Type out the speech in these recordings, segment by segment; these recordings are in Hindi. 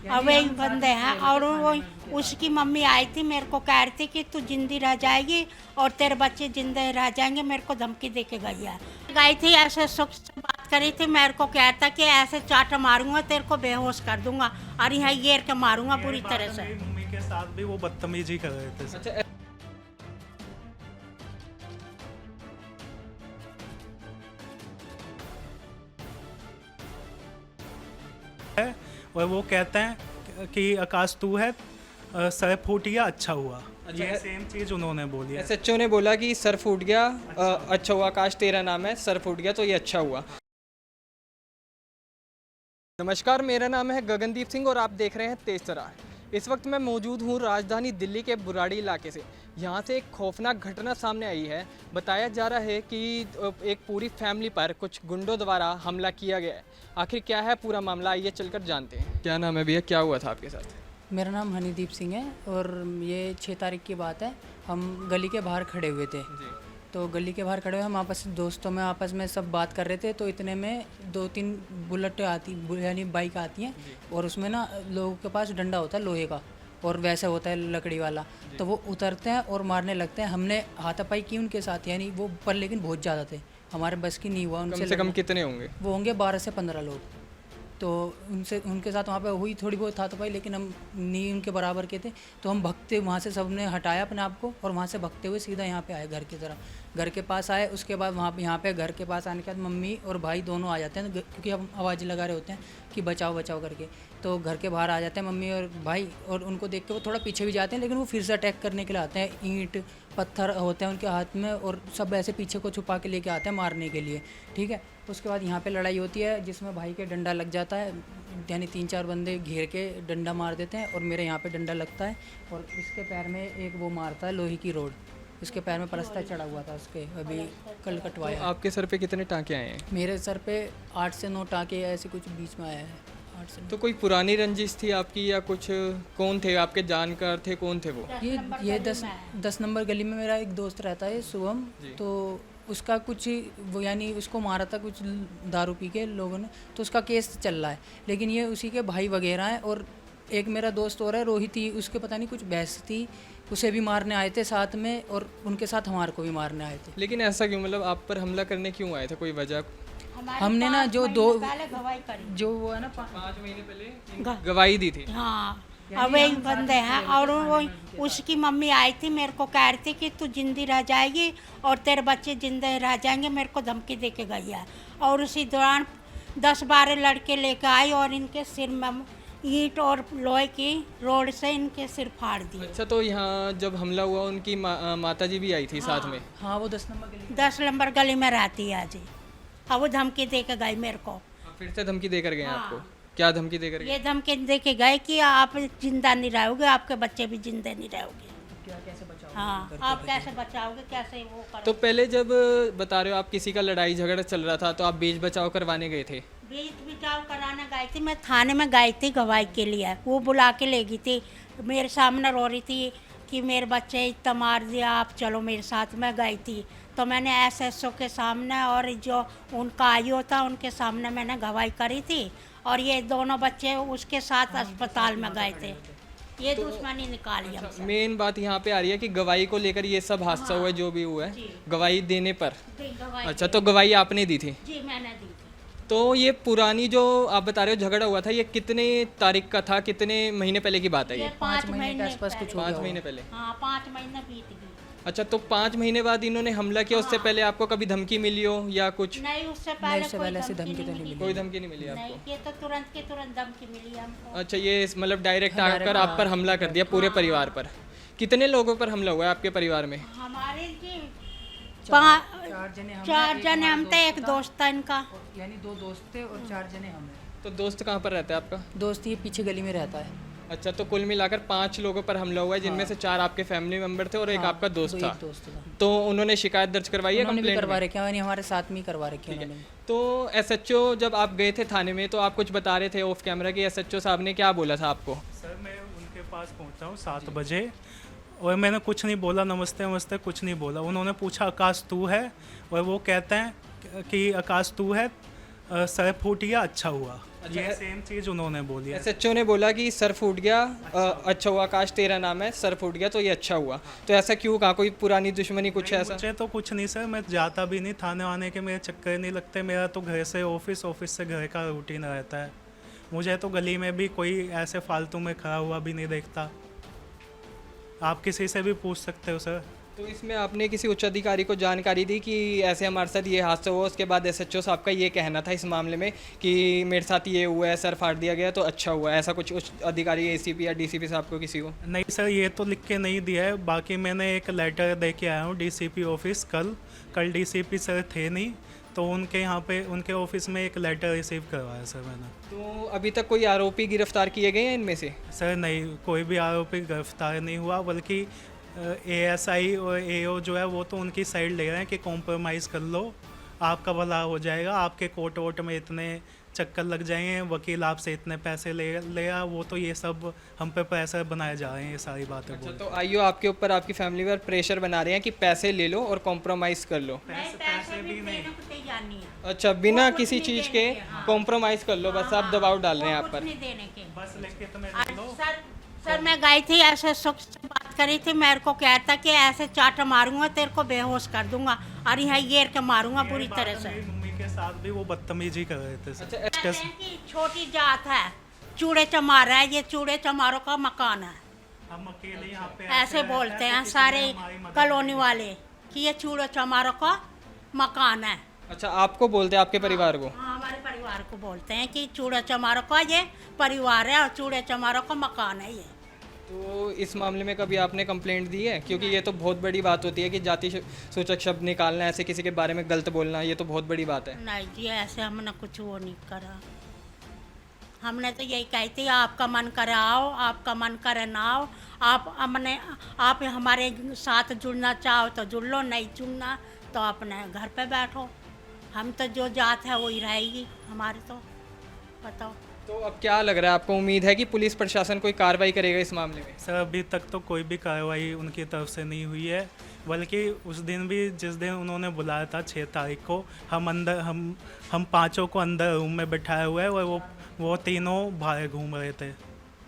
अवैध बंदे हैं। और वो उसकी मम्मी आई थी, मेरे को कह रही थी कि तू जिंदी रह जाएगी और तेरे बच्चे जिंदे रह जाएंगे। मेरे को धमकी दे के गई है। गई थी ऐसे सुख से बात करी थी, मेरे को कहता कि ऐसे चाटा मारूंगा, तेरे को बेहोश कर दूंगा और यहाँ घेर के मारूंगा पूरी तरह से। मेरी मम्मी के साथ भी वो बदतमीजी कर रहे थे। अच्छा और वो कहते हैं कि आकाश तू है, सर फूट गया, अच्छा हुआ। ये सेम चीज़ उन्होंने बोली है। एसएचओ ने बोला कि सर फूट गया, अच्छा हुआ। आकाश तेरा नाम है, सर फूट गया तो ये अच्छा हुआ। नमस्कार, मेरा नाम है गगनदीप सिंह और आप देख रहे हैं तेज तरार। इस वक्त मैं मौजूद हूँ राजधानी दिल्ली के बुराड़ी इलाके से। यहाँ से एक खौफनाक घटना सामने आई है। बताया जा रहा है कि एक पूरी फैमिली पर कुछ गुंडों द्वारा हमला किया गया है। आखिर क्या है पूरा मामला, आइए चलकर जानते हैं। क्या नाम है भैया, क्या हुआ था आपके साथ? मेरा नाम हनीदीप सिंह है और ये 6 तारीख की बात है। हम गली के बाहर खड़े हुए थे। तो गली के बाहर खड़े हुए हम दोस्तों में आपस में सब बात कर रहे थे। तो इतने में 2-3 बुलेट यानी बाइक आती हैं और उसमें ना लोगों के पास डंडा होता है लोहे का और वैसे होता है लकड़ी वाला। तो वो उतरते हैं और मारने लगते हैं। हमने हाथापाई की उनके साथ, यानी वो पर लेकिन बहुत ज़्यादा थे, हमारे बस की नहीं हुआ उनसे। कम से कम कितने होंगे? वो होंगे 12 से 15 लोग। तो उनके साथ वहाँ पे हुई थोड़ी बहुत हाथापाई, लेकिन हम नहीं उनके बराबर के थे। तो हम भगते वहाँ से, सबने हटाया अपने आप को और वहाँ से भगते हुए सीधा यहाँ पे आए घर की तरफ। घर के पास आए, उसके बाद यहाँ पे घर के पास आने के बाद मम्मी और भाई दोनों आ जाते हैं, क्योंकि हम आवाज़ लगा रहे होते हैं कि बचाओ बचाओ करके। तो घर के बाहर आ जाते हैं मम्मी और भाई, और उनको देख के वो थोड़ा पीछे भी जाते हैं, लेकिन वो फिर से अटैक करने के लिए आते हैं। ईंट पत्थर होते हैं उनके हाथ में और सब ऐसे पीछे को छुपा के लेके आते हैं मारने के लिए। ठीक है, उसके बाद यहाँ पे लड़ाई होती है जिसमें भाई के डंडा लग जाता है, यानी 3-4 बंदे घेर के डंडा मार देते हैं और मेरे यहाँ पे डंडा लगता है और इसके पैर में एक वो मारता है लोहे की रोड, उसके पैर में प्लास्टर चढ़ा हुआ था उसके, अभी कल कटवाया। तो आपके सर पे कितने टाँके आए हैं? मेरे सर पे 8 से 9 टाँके ऐसे कुछ बीच में आया है, 8 से 9। तो कोई पुरानी रंजिश थी आपकी या कुछ? कौन थे आपके जानकार थे, कौन थे वो? ये 10 नंबर गली में मेरा एक दोस्त रहता है शुभम। तो उसका कुछ वो, यानी उसको मारा था कुछ दारू पी के लोगों ने, तो उसका केस चल रहा है। लेकिन ये उसी के भाई वगैरह हैं। और एक मेरा दोस्त और है रोहित ही, उसके पता नहीं कुछ बहस थी, उसे भी मारने आए थे साथ में और उनके साथ हमारे को भी मारने आए थे। लेकिन ऐसा क्यों, मतलब आप पर हमला करने क्यों आए थे, कोई वजह? हमने ना जो गवाही करी, जो वो है ना 5 महीने पहले गवाही दी थी। हाँ अवैध बंदे हैं। और वो उसकी मम्मी आई थी, मेरे को कह रही थी कि तू जिंदी रह जाएगी और तेरे बच्चे जिंदे रह जाएंगे। मेरे को धमकी दे के गई है। और उसी दौरान 10-12 लड़के लेकर आई और इनके सिर में ईंट और लोहे की रोड से इनके सिर फाड़ दिए। अच्छा, तो यहाँ जब हमला हुआ उनकी माता जी भी आई थी साथ में? हाँ, वो 10 नंबर गली 10 नंबर गली में रहती है जी। अब वो धमकी दे के गई मेरे को। फिर से धमकी देकर गए हाँ। आपको? क्या धमकी देकर गए? ये धमकी दे के गए कि आप जिंदा नहीं रहोगे, आपके बच्चे भी जिंदे नहीं रहोगे। कैसे बचाओ? हाँ, आप कैसे बचाओगे, कैसे वो करोगे? तो पहले जब बता रहे हो आप किसी का लड़ाई झगड़ा चल रहा था तो आप बीच बचाव करवाने गए थे? बीच बचाव कराने गई थी, मैं थाने में गई थी गवाही के लिए। वो बुला के ले गई थी, मेरे सामने रो रही थी कि मेरे बच्चे इतना मार दिया, आप चलो मेरे साथ। में गई थी तो मैंने एसएसओ के सामने और जो उनका आईओ था उनके सामने मैंने गवाही करी थी। और ये दोनों बच्चे उसके साथ अस्पताल में गए थे। ये दुश्मनी निकाली हमसे। मेन बात यहाँ पे आ रही है कि गवाही को लेकर ये सब हादसा हुआ है जो भी हुआ है, गवाही देने पर। गवाही अच्छा, तो गवाही आपने दी थी? जी मैंने दी थी। तो ये पुरानी जो आप बता रहे हो झगड़ा हुआ था, ये कितने तारीख का था, कितने महीने पहले की बात है ये? 5 महीने के आसपास कुछ हो 5 गया महीने पहले। हाँ 5 महीने बीत गई। अच्छा, तो 5 महीने बाद इन्होंने हमला किया, उससे पहले आपको कभी धमकी मिली हो या कुछ? नहीं, उससे पहले ऐसी कोई धमकी तो नहीं मिली। कोई धमकी नहीं मिली आपको? नहीं, ये तो तुरंत के तुरंत धमकी मिली हमको। अच्छा, ये मतलब डायरेक्ट आकर आप पर हमला कर दिया पूरे परिवार पर। कितने लोगों पर हमला हुआ है आपके परिवार में? हमारे जी 4 जने हम थे, एक दोस्त था इनका। यानी 2 दोस्त थे और 4 जने हम हैं। तो दोस्त कहाँ पर रहता है आपका? दोस्त ये पीछे गली में रहता है। अच्छा, तो कुल मिलाकर 5 लोगों पर हमला हुआ है, जिनमें से 4 आपके फैमिली मेंबर थे और एक आपका दोस्त था। दोस्त था। तो उन्होंने शिकायत दर्ज करवाई है, उन्होंने भी कंप्लेंट करवा रखे हैं, यानी हमारे साथ में ही करवा रखे हैं ठीक है। उन्होंने। तो एसएचओ जब आप गए थे थाने में तो आप कुछ बता रहे थे ऑफ कैमरा कि एसएचओ साहब ने क्या बोला था आपको? सर मैं उनके पास पहुंचा हूँ 7 बजे और मैंने कुछ नहीं बोला, नमस्ते नमस्ते कुछ नहीं बोला। उन्होंने पूछा आकाश तू है, और वो कहते हैं कि आकाश तू है, सर फूट गया अच्छा हुआ। ये सेम चीज़ उन्होंने बोली है। एसएचओ ने बोला कि सर फूट गया, अच्छा हुआ, आकाश तेरा नाम है, सर फूट गया तो ये अच्छा हुआ। तो ऐसा क्यों कहा, कोई पुरानी दुश्मनी कुछ है ऐसा? मुझे तो कुछ नहीं सर, मैं जाता भी नहीं थाने वाने के, मेरे चक्कर नहीं लगते। मेरा तो घर से ऑफिस, ऑफिस से घर का रूटीन रहता है। मुझे तो गली में भी कोई ऐसे फालतू में खड़ा हुआ भी नहीं देखता। आप किसी से भी पूछ सकते हो सर। तो इसमें आपने किसी उच्च अधिकारी को जानकारी दी कि ऐसे हमारे साथ ये हादसा हुआ? उसके बाद एसएचओ साहब का ये कहना था इस मामले में कि मेरे साथ ये हुआ है, सर फाड़ दिया गया तो अच्छा हुआ, ऐसा कुछ उच्च अधिकारी एसीपी या डीसीपी साहब को किसी को? नहीं सर, ये तो लिख के नहीं दिया है। बाकी मैंने एक लेटर दे के आया हूँ डीसीपी ऑफिस। कल डीसीपी सर थे नहीं, तो उनके यहाँ पे उनके ऑफिस में एक लेटर रिसीव करवाया सर मैंने। तो अभी तक कोई आरोपी गिरफ्तार किए गए हैं इनमें से? सर नहीं, कोई भी आरोपी गिरफ्तार नहीं हुआ, बल्कि एएसआई और एओ जो है वो तो उनकी साइड ले रहे हैं कि कॉम्प्रोमाइज़ कर लो, आपका भला हो जाएगा, आपके कोर्ट वोट में इतने चक्कर लग जाएंगे, वकील आपसे इतने पैसे लेगा। वो तो ये सब हम पे प्रेशर बनाए जा रहे हैं, ये सारी बातें अच्छा, बोल। तो आइयो आपके ऊपर, आपकी फैमिली पर प्रेशर बना रहे हैं कि पैसे ले लो और कॉम्प्रोमाइज़ कर लो। पैसे भी देने को तैयार नहीं है। अच्छा, बिना वो कुछ किसी नहीं चीज़ देने के के, हाँ। कॉम्प्रोमाइज़ कर लो, बस आप दबाव डाल रहे हैं वो आप कुछ पर। नहीं देने के। बस लिख के तुम्हें आज दे दो। सर मैं गई थी, ऐसे सुख से बात करी थी, मेरे को कहता कि ऐसे चाट मारूंगा, तेरे को बेहोश कर दूंगा और यहाँ घेर के मारूंगा बुरी तरह से। मेरी मम्मी के साथ भी वो बदतमीजी कर रहे थे सर। अच्छा, कहते हैं कि छोटी जात है, चूड़े चमार है, ये चूड़े चमारों का मकान है, हम अकेले यहाँ पे ऐसे बोलते हैं सारे कॉलोनी वाले कि ये चूड़े चमारों का मकान है। अच्छा, आपको बोलते हैं, आपके परिवार को? हाँ, हमारे परिवार को बोलते हैं कि चूड़े चमारों का ये परिवार है और चूड़े चमारों का मकान है ये। तो इस मामले में कभी आपने कंप्लेंट दी है? क्योंकि ये तो बहुत बड़ी बात होती है कि जाति सूचक शब्द निकालना, ऐसे किसी के बारे में गलत बोलना, ये तो बहुत बड़ी बात है। नहीं जी, ऐसे हमने कुछ वो नहीं करा। हमने तो यही कही थी, आपका मन करे आओ, आपका मन करे ना आओ, आप हमारे साथ जुड़ना चाहो तो जुड़ लो, नहीं जुड़ना तो अपने घर पे बैठो। हम तो जो जात है वही रहेगी हमारी, तो बताओ। तो अब क्या लग रहा है आपको, उम्मीद है कि पुलिस प्रशासन कोई कार्रवाई करेगा इस मामले में? सर अभी तक तो कोई भी कार्रवाई उनकी तरफ से नहीं हुई है, बल्कि उस दिन भी जिस दिन उन्होंने बुलाया था 6 तारीख को, हम पांचों को अंदर रूम में बिठाए हुए हैं और वो तीनों बाहर घूम रहे थे।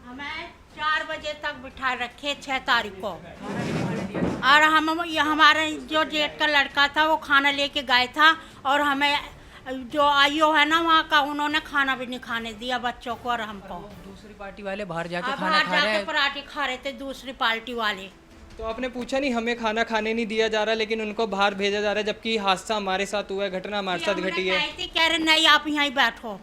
हमें 4 बजे तक बिठा रखे 6 तारीख को, और हमारे जो जेठ का लड़का था वो खाना लेके गए था, और हमें जो आईओ है ना वहाँ का, उन्होंने खाना भी नहीं खाने दिया बच्चों को और हमको। दूसरी पार्टी वाले बाहर जाके अब खाना बाहर खा रहे जाके हैं। पराठे खा रहे थे दूसरी पार्टी वाले। तो आपने पूछा नहीं, हमें खाना खाने नहीं दिया जा रहा लेकिन उनको बाहर भेजा जा रहा है, जबकि हादसा हमारे साथ हुआ है, घटना हमारे साथ हमने घटी है? कही थी, कह रहे नहीं आप यहीं बैठो,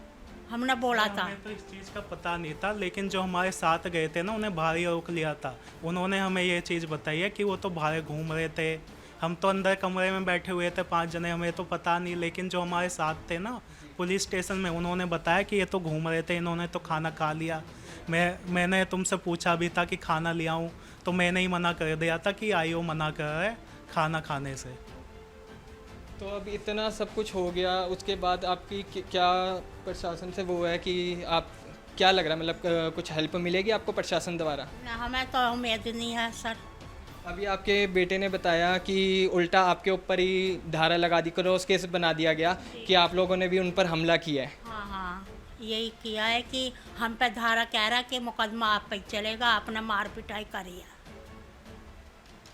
हमने बोला था। हमें तो इस चीज़ का पता नहीं था, लेकिन जो हमारे साथ गए थे ना उन्हें बाहर ही रोक लिया था। उन्होंने हमें ये चीज़ बताई है कि वो तो बाहर घूम रहे थे, हम तो अंदर कमरे में बैठे हुए थे 5 जने, हमें तो पता नहीं। लेकिन जो हमारे साथ थे ना पुलिस स्टेशन में, उन्होंने बताया कि ये तो घूम रहे थे, इन्होंने तो खाना खा लिया। मैंने तुमसे पूछा भी था कि खाना ले आऊँ, तो मैंने ही मना कर दिया था कि आईओ मना कर रहा है खाना खाने से। तो अब इतना सब कुछ हो गया, उसके बाद आपकी क्या प्रशासन से वो है कि आप क्या लग रहा है, मतलब कुछ हेल्प मिलेगी आपको प्रशासन द्वारा? हमें तो उम्मीद नहीं है सर। अभी आपके बेटे ने बताया कि उल्टा आपके ऊपर ही धारा लगा दी, क्रॉस केस बना दिया गया कि आप लोगों ने भी उन पर हमला किया है। हाँ हाँ, यही किया है कि हम पे धारा कह रहा है कि मुकदमा आप पे चलेगा, आपने मार पिटाई करी है।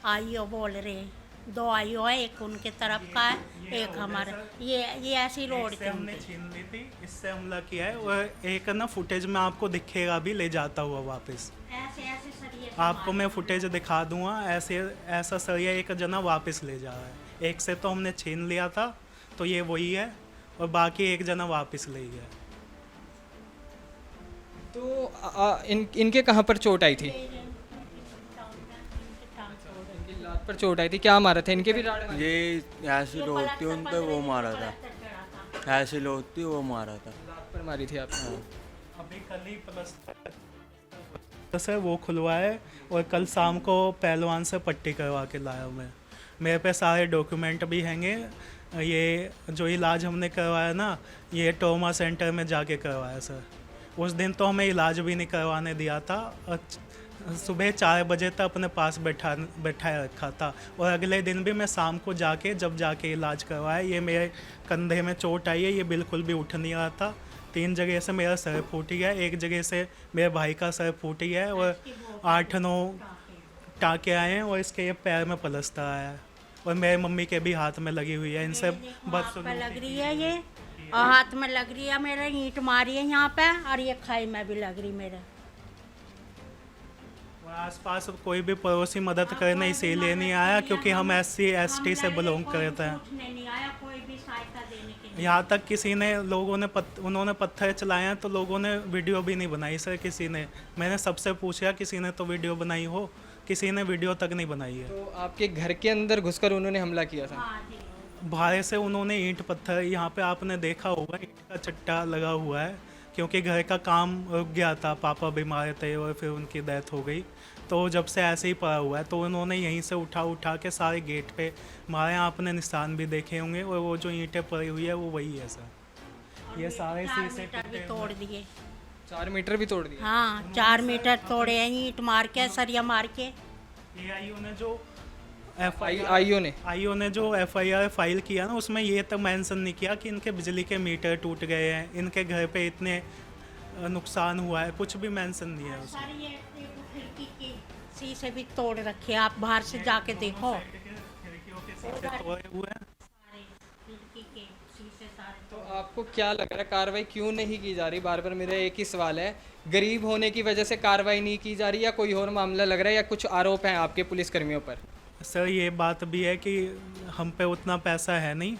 आईओ बोल रहे, 2 आईओ है, एक उनके तरफ का है, एक हमारे। ये ऐसी रोड से हमने छीन ली थी, इससे हमला किया है। और एक ना फुटेज में आपको दिखेगा भी ले जाता हुआ वापस, ऐसे ऐसे सरिये आपको मैं फुटेज दिखा दूंगा। ऐसा सरिया एक जना वापस ले जा रहा है। एक से तो हमने छीन लिया था, तो ये वही है, और बाकी एक जना वापस ले गया। तो इनके कहाँ पर चोट आई थी? इनकी लात पर चोट आई थी, क्या मारा था? इनके भी राड़ मारी? ये ऐसी होती उन पे वो मारा था, ऐसी होती वो मारा था। लात पर मारी थी आपने? अभी कल ही प्लस सर वो खुलवाए, और कल शाम को पहलवान से पट्टी करवा के लाया मैं। मेरे पे सारे डॉक्यूमेंट भी हैंगे। ये जो इलाज हमने करवाया ना, ये ट्रॉमा सेंटर में जाके करवाया सर। उस दिन तो हमें इलाज भी नहीं करवाने दिया था, सुबह 4 बजे तक अपने पास बैठाए रखा था। और अगले दिन भी मैं शाम को जब जाके इलाज करवाया, ये मेरे कंधे में चोट आई है, ये बिल्कुल भी उठ नहीं रहा था। 3 जगह से मेरा सर फूट गया, एक जगह से मेरे भाई का सर फूट गया है और 8-9 टाँके आए हैं और इसके ये पैर में पलस्तर आया है और मेरे मम्मी के भी हाथ में लगी हुई है। इनसे हाथ पे लग रही है ये, और हाथ में लग रही है मेरे, ईंट मारी है यहाँ पे, और ये खाई में भी लग रही मेरे। और आसपास कोई भी पड़ोसी मदद करने इसीलिए नहीं आया क्योंकि हम SC/ST से बिलोंग करते हैं। नहीं आया कोई भी सहायता देने के लिए। यहाँ तक किसी ने उन्होंने पत्थर चलाए हैं तो लोगों ने वीडियो भी नहीं बनाई सर। किसी ने, मैंने सबसे पूछा किसी ने तो वीडियो बनाई हो, किसी ने वीडियो तक नहीं बनाई है। तो आपके घर के अंदर घुसकर उन्होंने हमला किया था? हाँ जी। भारे से उन्होंने ईंट पत्थर, यहाँ पे आपने देखा होगा ईंट का चट्टा लगा हुआ है क्योंकि घर का काम रुक गया था, पापा बीमार थे और फिर उनकी डेथ हो गई। तो जब से ऐसे ही पड़ा हुआ है तो उन्होंने यहीं से उठा के सारे गेट पे मारे। आपने निशान भी देखे होंगे और वो जो ईंटें पड़ी हुई है वो वही है सर। ये सारे 4 शीशे मीटर भी तोड़ दिए। 4 मीटर भी तोड़ दिया? हाँ 4 मीटर तोड़े हैं, ईंट मार के, सरिया मार के। आईओ ने जो आईओ ने जो FIR फाइल किया ना, उसमें ये तक मेंशन नहीं किया कि इनके बिजली के मीटर टूट गए हैं, इनके घर पे इतने नुकसान हुआ है, कुछ भी मेंशन नहीं है उसमें। सारी ये खिड़की की शीशे भी तोड़ रखे हैं, आप बाहर से जाके देखो। तोड़े हुए हैं। सारे खिड़की के शीशे सारे। तो आपको क्या लग रहा है कार्रवाई क्यों नहीं की जा रही? बार बार मेरा एक ही सवाल है, गरीब होने की वजह से कार्रवाई नहीं की जा रही या कोई और मामला लग रहा है या कुछ आरोप हैं आपके पुलिसकर्मियों पर? सर ये बात भी है कि हम पे उतना पैसा है नहीं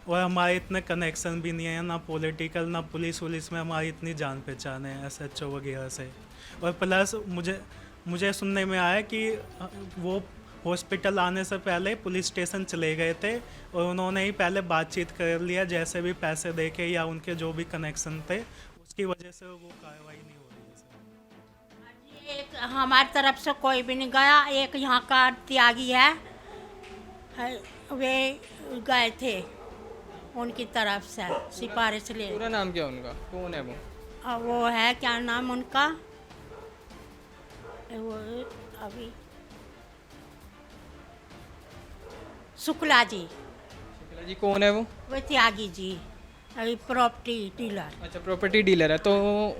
और हमारे इतने कनेक्शन भी नहीं है, ना पॉलिटिकल ना पुलिस वुलिस में हमारी इतनी जान पहचान है SHO वगैरह से। और प्लस मुझे सुनने में आया कि वो हॉस्पिटल आने से पहले पुलिस स्टेशन चले गए थे और उन्होंने ही पहले बातचीत कर लिया, जैसे भी पैसे दे के या उनके जो भी कनेक्शन थे उसकी वजह से वो कार्रवाई नहीं हो रही है सर। एक हमारी तरफ से कोई भी नहीं गया। एक यहाँ का त्यागी है, वे गए थे उनकी तरफ से सिफारिश ले। पूरा नाम क्या उनका, कौन है वो? वो है, क्या नाम उनका, वो अभी शुक्ला जी। शुक्ला जी कौन है वो? त्यागी जी, अभी प्रॉपर्टी डीलर। अच्छा, प्रॉपर्टी डीलर है। तो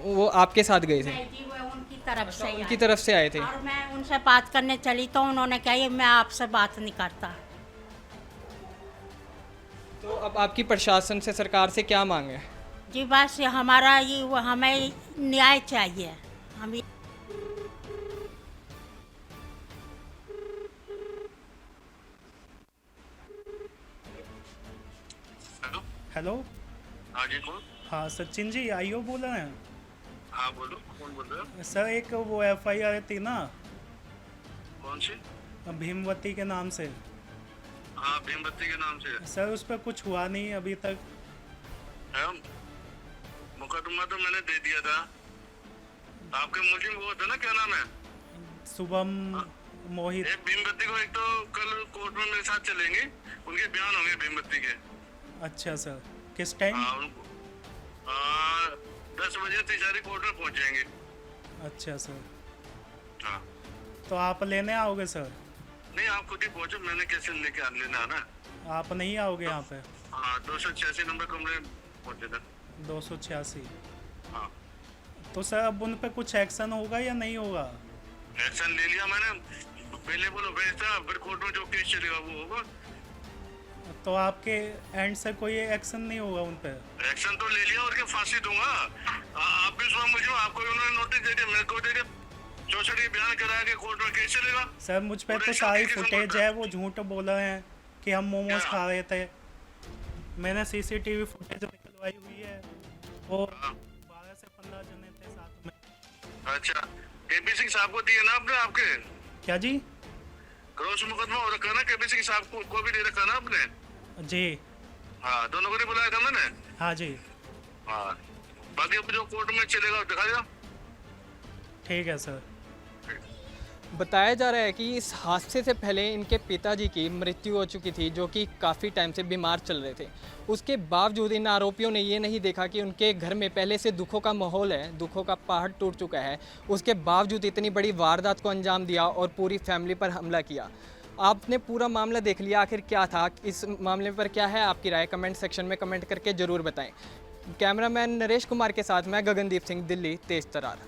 वो आपके साथ गए थे? नहीं जी, वो उनकी तरफ से ही उनकी आए। तरफ से आए थे? और मैं उनसे बात करने चली तो उन्होंने कहा ये मैं आपसे बात नहीं करता। तो अब आपकी प्रशासन से, सरकार से क्या मांग है? जी बस हमारा ये, वो हमें न्याय चाहिए। हम हेलो। हाँ जी, कौन? हाँ सचिन जी आईओ बोल रहे हैं? हाँ बोलो, कौन बोल रहे हो? सर एक वो FIR थी ना कौन सी? भीमवती के नाम से। हाँ, भीमबत्ती के नाम से सर उस पर कुछ हुआ नहीं अभी तक। है। मुकदमा तो मैंने दे दिया था। आपके मुलजिम वो था ना, क्या नाम है? शुभम मोहित। एक भीमबत्ती को, एक तो कल कोर्ट में मेरे साथ चलेंगे, उनके बयान होंगे भीमबत्ती के। अच्छा सर, किस टाइम? हाँ, उनको 10 बजे तिजारी कोर्ट में पहुंच जाएंगे। अच्छा सर, हाँ। तो आप लेने आओगे सर? नहीं, आप खुद ही पहुंचो, मैंने कैसे लेके लेना है ना। आप नहीं आओगे यहाँ पे? हाँ, 286 नंबर कमरे पहुंचे थे। 286। हाँ। तो सर अब उन पे कुछ एक्शन होगा या नहीं होगा? एक्शन ले लिया मैंने, पहले बोलो भेजता, फिर कोर्ट में जो केस चलेगा वो होगा। तो आपके एंड से कोई एक्शन नहीं होगा उन पे? एक्शन तो ले लिया और क्या फांसी दूंगा। आप भी सुना मुझे, आपको उन्होंने नोटिस दे दिया, मेरे को दे दिया, 64 बयान करा के कोर्ट में केस चलेगा। सर मुझ पे तो सारी फुटेज है, वो झूठ बोल रहे हैं कि हम मोमोज क्या? खा रहे थे। मैंने CCTV फुटेज निकलवाई हुई है, वो 12 से 15 जने थे साथ में। अच्छा, KP सिंह साहब को दिए ना आपने? आपके क्या जी? क्रॉस मुकदमा हो रखा ना, KP सिंह साहब को भी दे रखा ना आपने? जी हाँ, दोनों को नहीं बुलाया था मैंने? हाँ जी। हाँ, बाकी अब जो कोर्ट में चलेगा दिखा दिया। ठीक है सर। बताया जा रहा है कि इस हादसे से पहले इनके पिताजी की मृत्यु हो चुकी थी, जो कि काफ़ी टाइम से बीमार चल रहे थे। उसके बावजूद इन आरोपियों ने ये नहीं देखा कि उनके घर में पहले से दुखों का माहौल है, दुखों का पहाड़ टूट चुका है, उसके बावजूद इतनी बड़ी वारदात को अंजाम दिया और पूरी फैमिली पर हमला किया। आपने पूरा मामला देख लिया, आखिर क्या था, इस मामले पर क्या है आपकी राय, कमेंट सेक्शन में कमेंट करके ज़रूर बताएं। कैमरामैन नरेश कुमार के साथ मैं गगनदीप सिंह, दिल्ली, तेज तरार।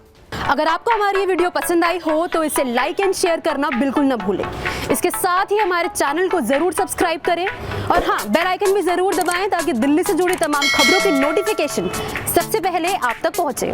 अगर आपको हमारी ये वीडियो पसंद आई हो तो इसे लाइक एंड शेयर करना बिल्कुल न भूलें। इसके साथ ही हमारे चैनल को ज़रूर सब्सक्राइब करें और हाँ, बेल आइकन भी ज़रूर दबाएं ताकि दिल्ली से जुड़ी तमाम खबरों की नोटिफिकेशन सबसे पहले आप तक पहुंचे।